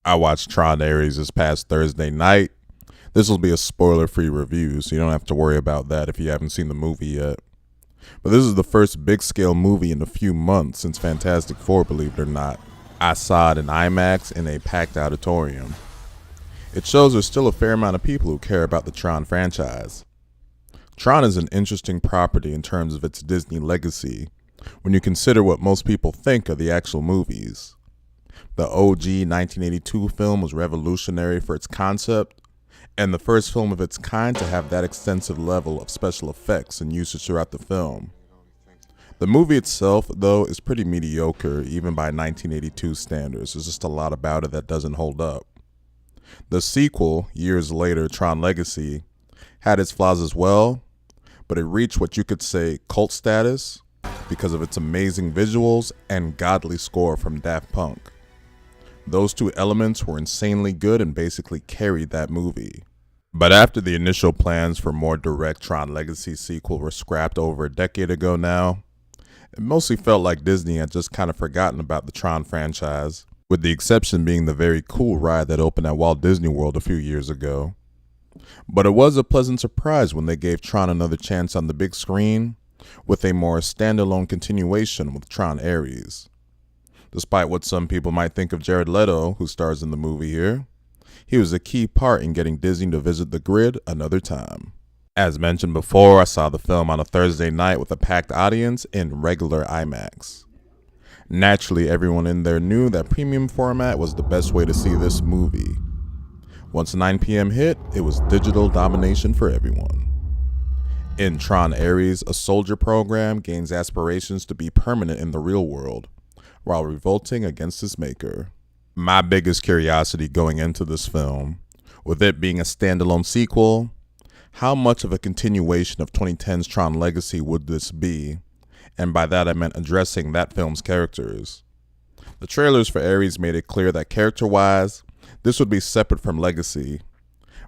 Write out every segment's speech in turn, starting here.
I watched Tron Ares this past Thursday night. This will be a spoiler-free review, so you don't have to worry about that if you haven't seen the movie yet. But this is the first big-scale movie in a few months since Fantastic Four, believe it or not. I saw it in IMAX in a packed auditorium. It shows there's still a fair amount of people who care about the Tron franchise. Tron is an interesting property in terms of its Disney legacy when you consider what most people think of the actual movies. The OG 1982 film was revolutionary for its concept, and the first film of its kind to have that extensive level of special effects and usage throughout the film. The movie itself, though, is pretty mediocre, even by 1982 standards. There's just a lot about it that doesn't hold up. The sequel, years later, Tron Legacy, had its flaws as well, but it reached what you could say cult status because of its amazing visuals and godly score from Daft Punk. Those two elements were insanely good and basically carried that movie. But after the initial plans for more direct Tron Legacy sequel were scrapped over a decade ago now, it mostly felt like Disney had just kind of forgotten about the Tron franchise, with the exception being the very cool ride that opened at Walt Disney World a few years ago. But it was a pleasant surprise when they gave Tron another chance on the big screen with a more standalone continuation with Tron Ares. Despite what some people might think of Jared Leto, who stars in the movie here, he was a key part in getting Disney to visit the grid another time. As mentioned before, I saw the film on a Thursday night with a packed audience in regular IMAX. Naturally, everyone in there knew that premium format was the best way to see this movie. Once 9 p.m. hit, it was digital domination for everyone. In Tron Ares, a soldier program gains aspirations to be permanent in the real world, while revolting against its maker. My biggest curiosity going into this film, with it being a standalone sequel, how much of a continuation of 2010's Tron Legacy would this be? And by that I meant addressing that film's characters. The trailers for Ares made it clear that character-wise, this would be separate from Legacy.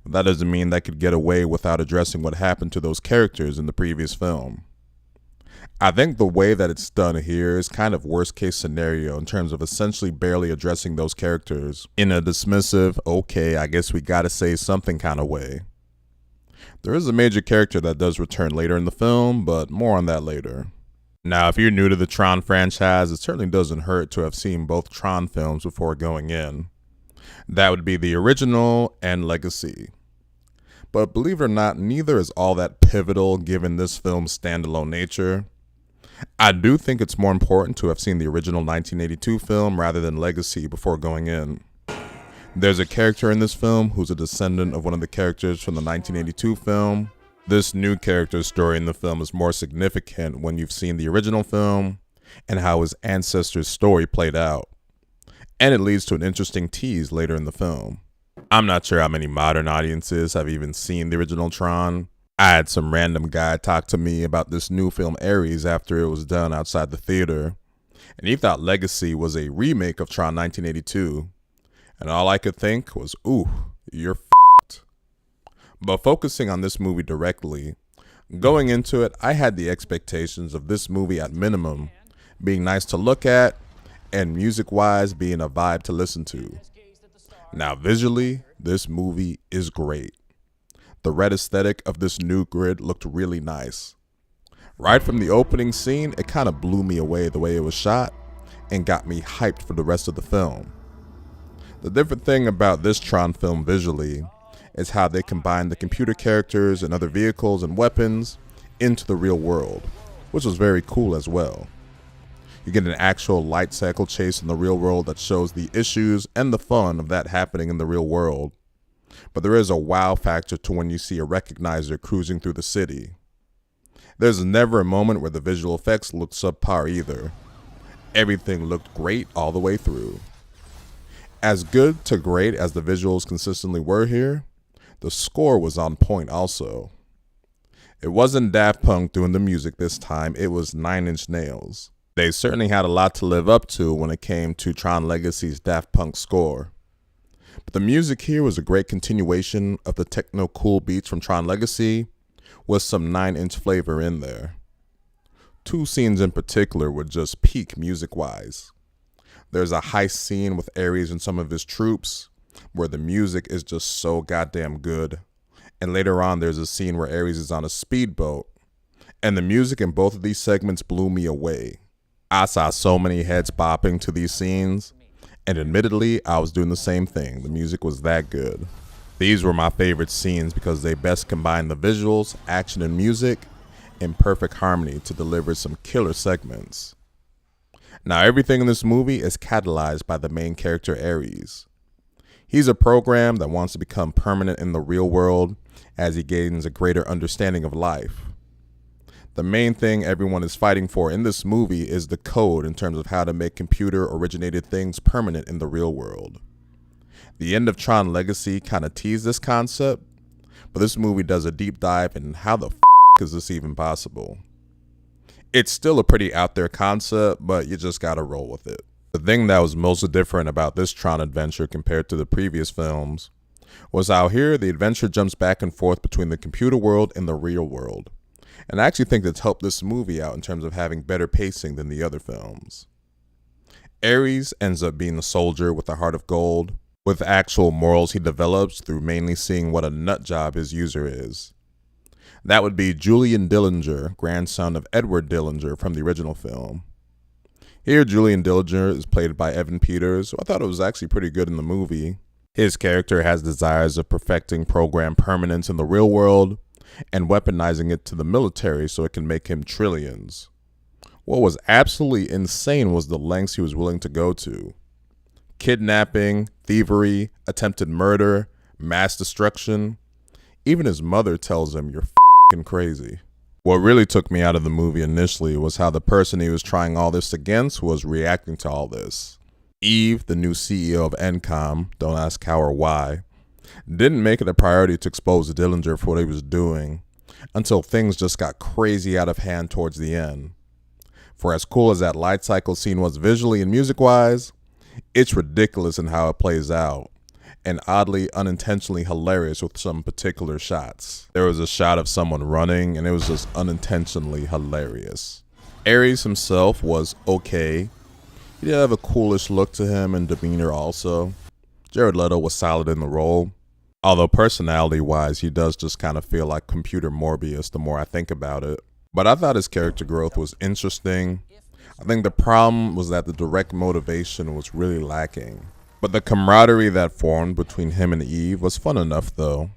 But that doesn't mean they could get away without addressing what happened to those characters in the previous film. I think the way that it's done here is kind of worst case scenario in terms of essentially barely addressing those characters in a dismissive, okay, I guess we gotta say something kind of way. There is a major character that does return later in the film, but more on that later. Now, if you're new to the Tron franchise, it certainly doesn't hurt to have seen both Tron films before going in. That would be the original and Legacy. But believe it or not, neither is all that pivotal given this film's standalone nature. I do think it's more important to have seen the original 1982 film rather than Legacy before going in. There's a character in this film who's a descendant of one of the characters from the 1982 film. This new character's story in the film is more significant when you've seen the original film and how his ancestor's story played out. And it leads to an interesting tease later in the film. I'm not sure how many modern audiences have even seen the original Tron. I had some random guy talk to me about this new film Ares after it was done outside the theater, and he thought Legacy was a remake of Tron 1982, and all I could think was, ooh, you're f***ed. But focusing on this movie directly, going into it, I had the expectations of this movie at minimum being nice to look at, and music-wise being a vibe to listen to. Now visually, this movie is great. The red aesthetic of this new grid looked really nice. Right from the opening scene, it kind of blew me away the way it was shot and got me hyped for the rest of the film. The different thing about this Tron film visually is how they combine the computer characters and other vehicles and weapons into the real world, which was very cool as well. You get an actual light cycle chase in the real world that shows the issues and the fun of that happening in the real world. But there is a wow factor to when you see a recognizer cruising through the city. There's never a moment where the visual effects look subpar either. Everything looked great all the way through. As good to great as the visuals consistently were here, the score was on point also. It wasn't Daft Punk doing the music this time, it was 9 Inch Nails. They certainly had a lot to live up to when it came to Tron Legacy's Daft Punk score. But the music here was a great continuation of the techno cool beats from Tron Legacy with some 9-inch flavor in there. Two scenes in particular were just peak music-wise. There's a heist scene with Ares and some of his troops where the music is just so goddamn good. And later on, there's a scene where Ares is on a speedboat. And the music in both of these segments blew me away. I saw so many heads bopping to these scenes. And admittedly, I was doing the same thing. The music was that good. These were my favorite scenes because they best combined the visuals, action, and music in perfect harmony to deliver some killer segments. Now, everything in this movie is catalyzed by the main character, Ares. He's a program that wants to become permanent in the real world as he gains a greater understanding of life. The main thing everyone is fighting for in this movie is the code in terms of how to make computer-originated things permanent in the real world. The end of Tron Legacy kind of teased this concept, but this movie does a deep dive in how the is this even possible. It's still a pretty out there concept, but you just gotta roll with it. The thing that was most different about this Tron adventure compared to the previous films was how here the adventure jumps back and forth between the computer world and the real world. And I actually think that's helped this movie out in terms of having better pacing than the other films. Ares ends up being a soldier with a heart of gold, with actual morals he develops through mainly seeing what a nut job his user is. That would be Julian Dillinger, grandson of Edward Dillinger from the original film. Here, Julian Dillinger is played by Evan Peters, who I thought it was actually pretty good in the movie. His character has desires of perfecting program permanence in the real world and weaponizing it to the military so it can make him trillions. What was absolutely insane was the lengths he was willing to go to. Kidnapping, thievery, attempted murder, mass destruction. Even his mother tells him, "You're f***ing crazy." What really took me out of the movie initially was how the person he was trying all this against was reacting to all this. Eve, the new CEO of Encom, don't ask how or why, didn't make it a priority to expose Dillinger for what he was doing until things just got crazy out of hand towards the end. For as cool as that light cycle scene was visually and music-wise, it's ridiculous in how it plays out, and oddly unintentionally hilarious with some particular shots. There was a shot of someone running, and it was just unintentionally hilarious. Ares himself was okay. He did have a coolish look to him and demeanor also. Jared Leto was solid in the role, although personality-wise, he does just kind of feel like computer Morbius the more I think about it. But I thought his character growth was interesting. I think the problem was that the direct motivation was really lacking. But the camaraderie that formed between him and Eve was fun enough though.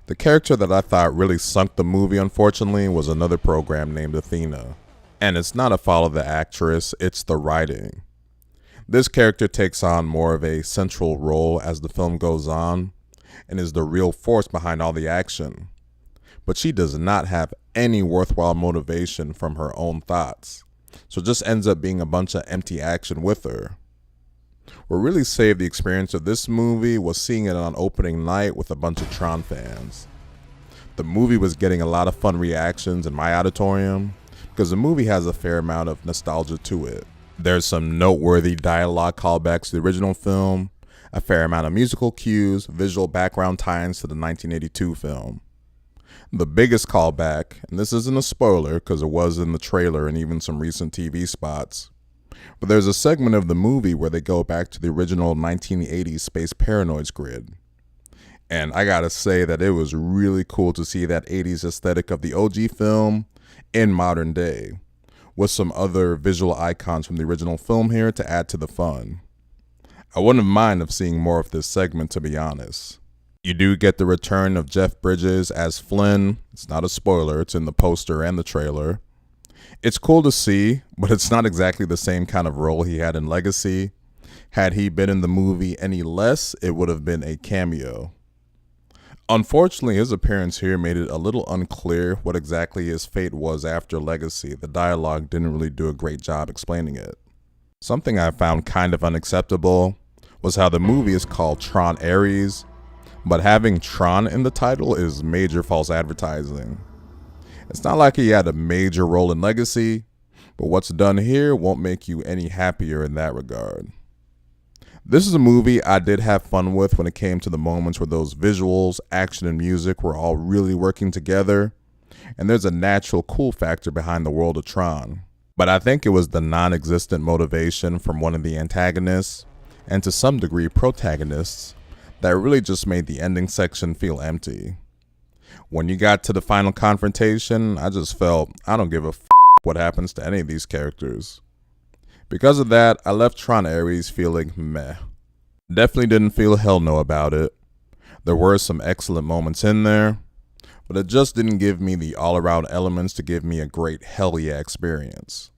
The character that I thought really sunk the movie, unfortunately, was another program named Athena. And it's not a fault of the actress, it's the writing. This character takes on more of a central role as the film goes on, and is the real force behind all the action. But she does not have any worthwhile motivation from her own thoughts, so it just ends up being a bunch of empty action with her. What really saved the experience of this movie was seeing it on opening night with a bunch of Tron fans. The movie was getting a lot of fun reactions in my auditorium because the movie has a fair amount of nostalgia to it. There's some noteworthy dialogue callbacks to the original film, a fair amount of musical cues, visual background tie-ins to the 1982 film. The biggest callback, and this isn't a spoiler because it was in the trailer and even some recent TV spots, but there's a segment of the movie where they go back to the original 1980s Space Paranoids grid. And I gotta say that it was really cool to see that 80s aesthetic of the OG film in modern day, with some other visual icons from the original film here to add to the fun. I wouldn't mind of seeing more of this segment, to be honest. You do get the return of Jeff Bridges as Flynn. It's not a spoiler, it's in the poster and the trailer. It's cool to see, but it's not exactly the same kind of role he had in Legacy. Had he been in the movie any less, it would have been a cameo. Unfortunately, his appearance here made it a little unclear what exactly his fate was after Legacy. The dialogue didn't really do a great job explaining it. Something I found kind of unacceptable was how the movie is called Tron Ares, but having Tron in the title is major false advertising. It's not like he had a major role in Legacy, but what's done here won't make you any happier in that regard. This is a movie I did have fun with when it came to the moments where those visuals, action, and music were all really working together, and there's a natural cool factor behind the world of Tron. But I think it was the non-existent motivation from one of the antagonists, and to some degree protagonists, that really just made the ending section feel empty. When you got to the final confrontation, I just felt, I don't give a what happens to any of these characters. Because of that, I left Tron Ares feeling meh. Definitely didn't feel hell no about it. There were some excellent moments in there, but it just didn't give me the all-around elements to give me a great hell yeah experience.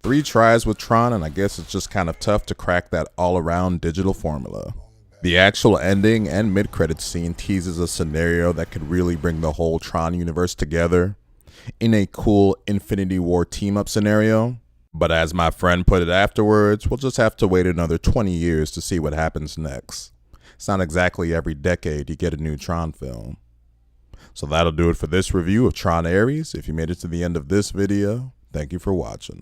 3 tries with Tron, and I guess it's just kind of tough to crack that all-around digital formula. The actual ending and mid-credits scene teases a scenario that could really bring the whole Tron universe together in a cool Infinity War team-up scenario. But as my friend put it afterwards, we'll just have to wait another 20 years to see what happens next. It's not exactly every decade you get a new Tron film. So that'll do it for this review of Tron Ares. If you made it to the end of this video, thank you for watching.